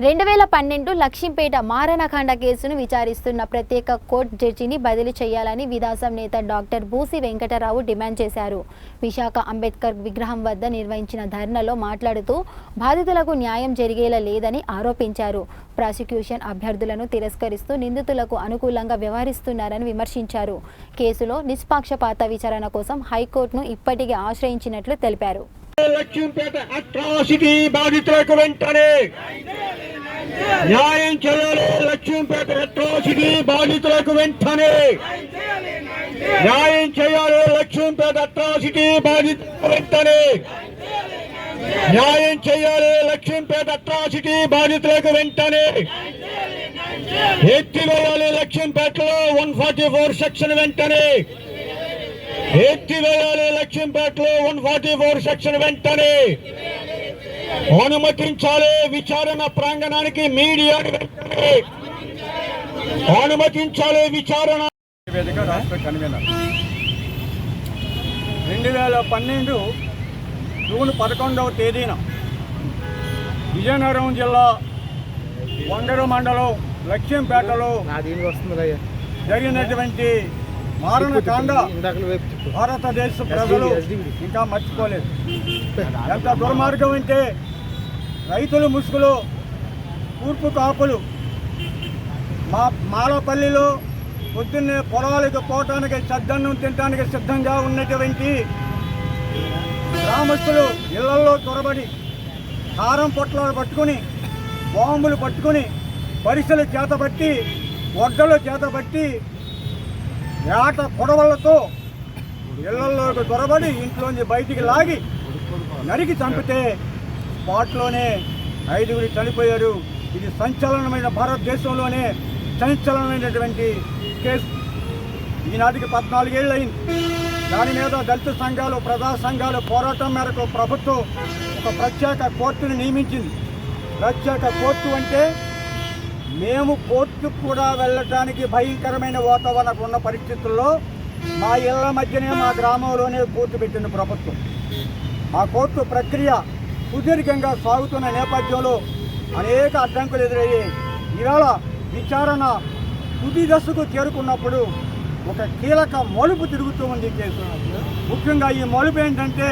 2012 లక్ష్మీపేట మారణకాండ కేసును విచారిస్తున్న ప్రత్యేక కోర్టు జడ్జిని బదిలీ చేయాలని విదాసం నేత డాక్టర్ బూసి వెంకటరావు డిమాండ్ చేశారు. విశాఖ అంబేద్కర్ విగ్రహం వద్ద నిర్వహించిన ధర్నాలో మాట్లాడుతూ బాధితులకు న్యాయం జరిగేలా లేదని ఆరోపించారు. ప్రాసిక్యూషన్ అభ్యర్థులను తిరస్కరిస్తూ నిందితులకు అనుకూలంగా వ్యవహరిస్తున్నారని విమర్శించారు. కేసులో నిష్పక్షపాత విచారణ కోసం హైకోర్టును ఇప్పటికే ఆశ్రయించినట్లు తెలిపారు. లక్ష్మీపేట అట్రాసిటీ బాధితులకు వెంటనే న్యాయం చేయాలి. లక్ష్మీపేట అట్రాసిటీ బాధితులకు వెంటనే న్యాయం చేయాలి. లక్ష్మీపేట అట్రాసిటీ బాధితులకు వెంటనే న్యాయం చేయాలి. లక్ష్మీపేట అట్రాసిటీ బాధితులకు వెంటనే ఎత్తివేయాలి. లక్ష్మీపేటలో 144 సెక్షన్ వెంటనే ఎత్తివేయాలి. లక్ష్మీపేటలో 144 సెక్షన్ వెంటనే అనుమతించాలి. విచారణ ప్రాంగణానికి మీడియాని వెంటనే అనుమతించాలి. విచారణ 2012 జూన్ 11వ తేదీన విజయనగరం జిల్లా వండరు మండలం లక్ష్మీపేటలో జరిగినటువంటి మారణకాండ భారతదేశ ప్రజలు ఇంకా మర్చిపోలేదు. ఎంత దుర్మార్గం అంటే రైతులు ముసుగులు తూర్పు కాపులు మాలపల్లిలో పొద్దున్నే పొలాలకు పోవటానికి సద్దన్నం తినడానికి సిద్ధంగా ఉన్నటువంటి గ్రామస్తులు ఇళ్లలో చొరబడి కారం పొట్లాలు పట్టుకుని బాంబులు పట్టుకుని పరిసలు చేతబట్టి వడ్డలు చేతబట్టి ఏట పొడవలతో ఇళ్లలోకి చొరబడి ఇంట్లోంచి బయటికి లాగి నరికి చంపితే స్పాట్లోనే 5 చనిపోయారు. ఇది సంచలనమైన భారతదేశంలోనే సంచలనమైనటువంటి కేసు. ఈనాటికి 14 ఏళ్ళు అయింది. దాని మీద దళిత సంఘాలు ప్రజా సంఘాలు పోరాటం మేరకు ప్రభుత్వం ఒక ప్రత్యేక కోర్టును నియమించింది. ప్రత్యేక కోర్టు అంటే మేము కోర్టుకు కూడా వెళ్ళటానికి భయంకరమైన వాతావరణం ఉన్న పరిస్థితుల్లో మా ఇళ్ల మధ్యనే మా గ్రామంలోనే కోర్టు పెట్టింది ప్రభుత్వం. ఆ కోర్టు ప్రక్రియ సుదీర్ఘంగా సాగుతున్న నేపథ్యంలో అనేక అడ్డంకులు ఎదురయ్యాయి. ఇవాళ విచారణ తుది దశకు చేరుకున్నప్పుడు ఒక కీలక మలుపు తిరుగుతూ ఉంది కేసు. ముఖ్యంగా ఈ మలుపు ఏంటంటే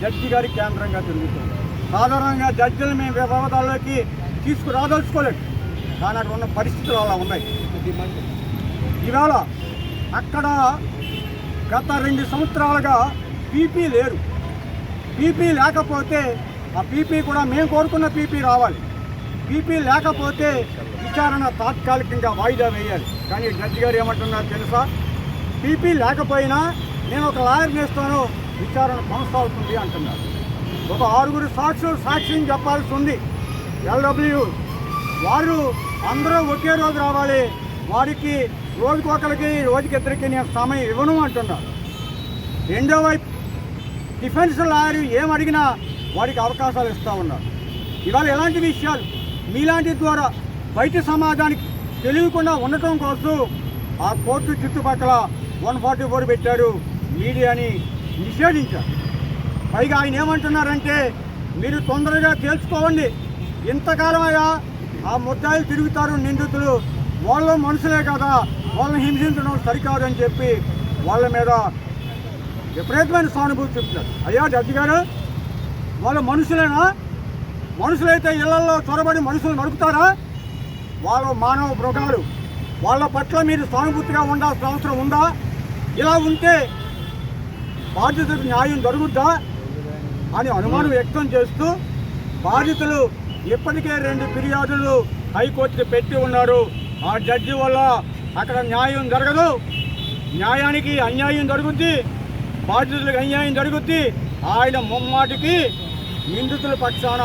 జడ్జి గారి కేంద్రంగా తిరుగుతుంది. సాధారణంగా జడ్జిలు మేము వివాదాల్లోకి తీసుకురాదలుచుకోలేదు, కానీ అక్కడ ఉన్న పరిస్థితులు అలా ఉన్నాయి. ఇవాళ అక్కడ గత 2 సంవత్సరాలుగా పీపీ లేరు. పీపీ లేకపోతే ఆ పీపీ కూడా మేము కోరుకున్న పీపీ రావాలి. పీపీ లేకపోతే విచారణ తాత్కాలికంగా వాయిదా వేయాలి. కానీ జడ్జి గారు ఏమంటున్నారు తెలుసా? పీపీ లేకపోయినా నేను ఒక లాయర్ని వేస్తాను, విచారణ కొనసాగుతుంది అంటున్నారు. ఒక 6 సాక్షులు సాక్ష్యం చెప్పాల్సి ఉంది. ఎల్డబ్ల్యూ వారు అందరూ ఒకే రోజు రావాలి, వారికి రోజుకొకరికి రోజుకిద్దరికి నేను సమయం ఇవ్వను అంటున్నారు. రెండో వైపు డిఫెన్స్ లాయర్ ఏమడిగినా వారికి అవకాశాలు ఇస్తూ ఉన్నారు. ఇవాళ ఎలాంటి విషయాలు మీలాంటి ద్వారా బయట సమాజానికి తెలియకుండా ఉండటం కోసం ఆ కోర్టు చుట్టుపక్కల 144 పెట్టారు, మీడియాని నిషేధించారు. పైగా ఆయన ఏమంటున్నారంటే మీరు తొందరగా తేల్చుకోవండి, ఇంతకాలం అయ్యా ఆ ముద్దాయిలు తిరుగుతారు నిందితులు, వాళ్ళు మనుషులే కదా, వాళ్ళని హింసించడం సరికాదని చెప్పి వాళ్ళ మీద విపరీతమైన సానుభూతి చెప్తున్నారు. అయ్యా జడ్జి గారు, వాళ్ళు మనుషులేనా? మనుషులైతే ఇళ్లలో చొరబడి మనుషులు నడుపుతారా? వాళ్ళు మానవ మృగాలు, వాళ్ళ పట్ల మీరు సానుభూతిగా ఉండాల్సిన అవసరం ఉందా? ఇలా ఉంటే బాధితులకు న్యాయం జరుగుద్దా అని అనుమానం వ్యక్తం చేస్తూ బాధితులు ఇప్పటికే 2 ఫిర్యాదులు హైకోర్టుకి పెట్టి ఉన్నారు. ఆ జడ్జి వల్ల అక్కడ న్యాయం జరగదు, న్యాయానికి అన్యాయం జరుగుద్ది, బాధితులకు అన్యాయం జరుగుద్ది. ఆయన ముమ్మాటికి నిందితుల పక్షాన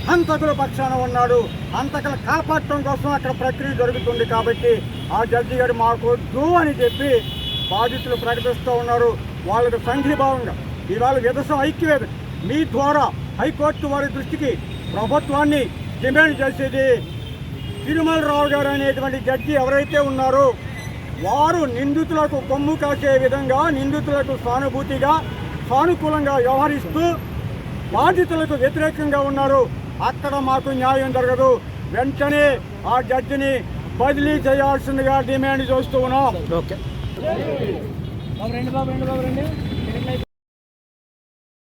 హంతకుల పక్షాన ఉన్నాడు. హంతకులు కాపాడటం కోసం అక్కడ ప్రక్రియ జరుగుతుంది. కాబట్టి ఆ జడ్జి గారు మాకొద్దు అని చెప్పి బాధితులు ప్రకటిస్తూ ఉన్నారు. వాళ్ళకు సంఘీభావంగా ఇవాళ విదసం ఐక్యవేద మీ ద్వారా హైకోర్టు వారి దృష్టికి ప్రభుత్వాన్ని డిమాండ్ చేసేది, తిరుమలరావు గారు అనేటువంటి జడ్జి ఎవరైతే ఉన్నారో వారు నిందితులకు కొమ్ము కాసే విధంగా నిందితులకు సానుభూతిగా సానుకూలంగా వ్యవహరిస్తూ బాధితులకు వ్యతిరేకంగా ఉన్నారు. అక్కడ మాకు న్యాయం జరగదు, వెంటనే ఆ జడ్జిని బదిలీ చేయాల్సిందిగా డిమాండ్ చేస్తూ ఉన్నాం. ఓకే.